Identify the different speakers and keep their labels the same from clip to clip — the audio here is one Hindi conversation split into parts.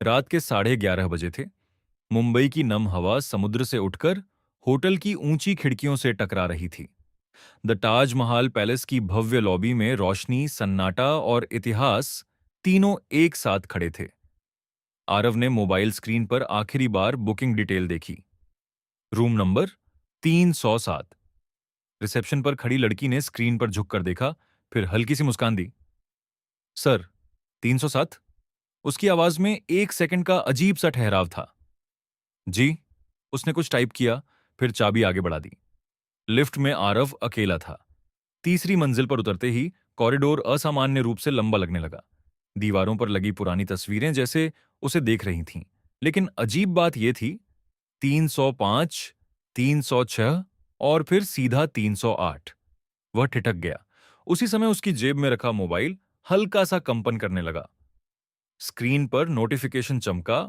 Speaker 1: रात के 11:30 बजे थे। मुंबई की नम हवा समुद्र से उठकर होटल की ऊंची खिड़कियों से टकरा रही थी। द ताजमहल पैलेस की भव्य लॉबी में रोशनी, सन्नाटा और इतिहास तीनों एक साथ खड़े थे। आरव ने मोबाइल स्क्रीन पर आखिरी बार बुकिंग डिटेल देखी। Room number 307। रिसेप्शन पर खड़ी लड़की ने स्क्रीन पर झुककर देखा, फिर हल्की सी मुस्कान दी। सर, 307? उसकी आवाज में एक सेकंड का अजीब सा ठहराव था। जी। उसने कुछ टाइप किया, फिर चाबी आगे बढ़ा दी। लिफ्ट में आरव अकेला था। तीसरी मंजिल पर उतरते ही कॉरिडोर असामान्य रूप से लंबा लगने लगा। दीवारों पर लगी पुरानी तस्वीरें जैसे उसे देख रही थीं। लेकिन अजीब बात यह थी, 305, 306 और फिर सीधा 308। वह ठिठक गया। उसी समय उसकी जेब में रखा मोबाइल हल्का सा कंपन करने लगा। स्क्रीन पर नोटिफिकेशन चमका।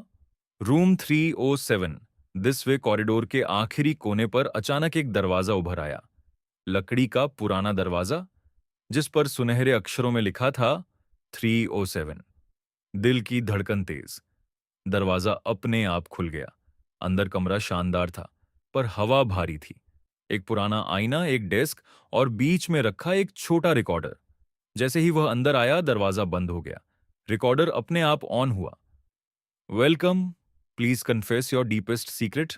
Speaker 1: रूम 307। दिस वे कॉरिडोर के आखिरी कोने पर अचानक एक दरवाजा उभर आया। लकड़ी का पुराना दरवाजा, जिस पर सुनहरे अक्षरों में लिखा था 307। दिल की धड़कन तेज। दरवाजा अपने आप खुल गया। अंदर कमरा शानदार था, पर हवा भारी थी। एक पुराना आईना, एक डेस्क और बीच में रखा एक छोटा रिकॉर्डर। जैसे ही वह अंदर आया, दरवाजा बंद हो गया। रिकॉर्डर अपने आप ऑन हुआ। Welcome, please confess your deepest secret.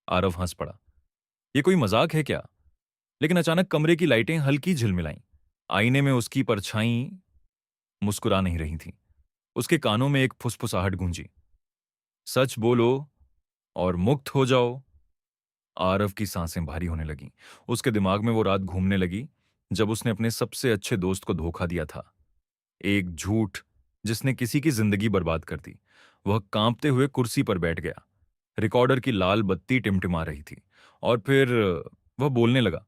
Speaker 1: Aarav हंस पड़ा। ये कोई मजाक है क्या? लेकिन अचानक कमरे की लाइटें हल्की झिलमिलाईं। आईने में उसकी परछाई मुस्कुरा नहीं रही थी। उसके कानों में एक फुसफुसाहट गूंजी। सच बोलो और मुक्त हो जाओ। आरव की सांसें भारी होने लगीं। उसके दिमाग में वो रात घूमने लगी जब उसने अपने सबसे अच्छे दोस्त को धोखा दिया था। एक झूठ जिसने किसी की जिंदगी बर्बाद कर दी। वह कांपते हुए कुर्सी पर बैठ गया। रिकॉर्डर की लाल बत्ती टिमटिमा रही थी और फिर वह बोलने लगा।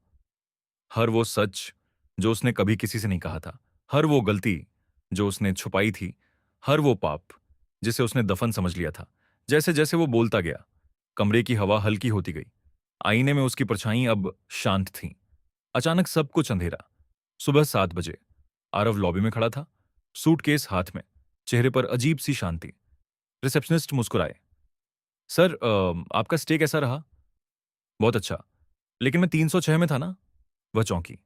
Speaker 1: हर वो सच जो उसने कभी किसी से नहीं कहा था, हर वो गलती जो उसने छुपाई थी, हर वो पाप जिसे उसने दफन समझ लिया था। जैसे जैसे वो बोलता गया, कमरे की हवा हल्की होती गई। आईने में उसकी परछाई अब शांत थी। अचानक सब कुछ अंधेरा। सुबह 7 बजे। आरव लॉबी में खड़ा था, सूटकेस हाथ में, चेहरे पर अजीब सी शांति। रिसेप्शनिस्ट मुस्कुराए। सर, आपका स्टे कैसा रहा? बहुत अच्छा। लेकिन मैं 306 में था ना? वह चौंकी।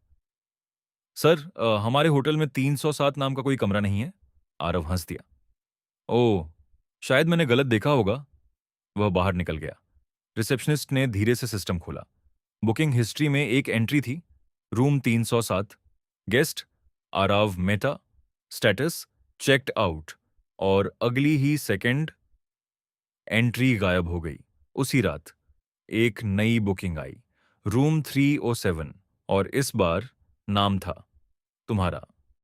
Speaker 1: सर, हमारे होटल में 307 नाम का कोई कमरा नहीं है। आरव हंस दिया। ओह, शायद मैंने गलत देखा होगा। वह बाहर निकल गया। रिसेप्शनिस्ट ने धीरे से सिस्टम खोला। बुकिंग हिस्ट्री में एक एंट्री थी, room 307, guest Aarav Mehta, status checked out. और अगली ही सेकंड एंट्री गायब हो गई। उसी रात एक नई बुकिंग आई, रूम 307, और इस बार नाम था तुम्हारा।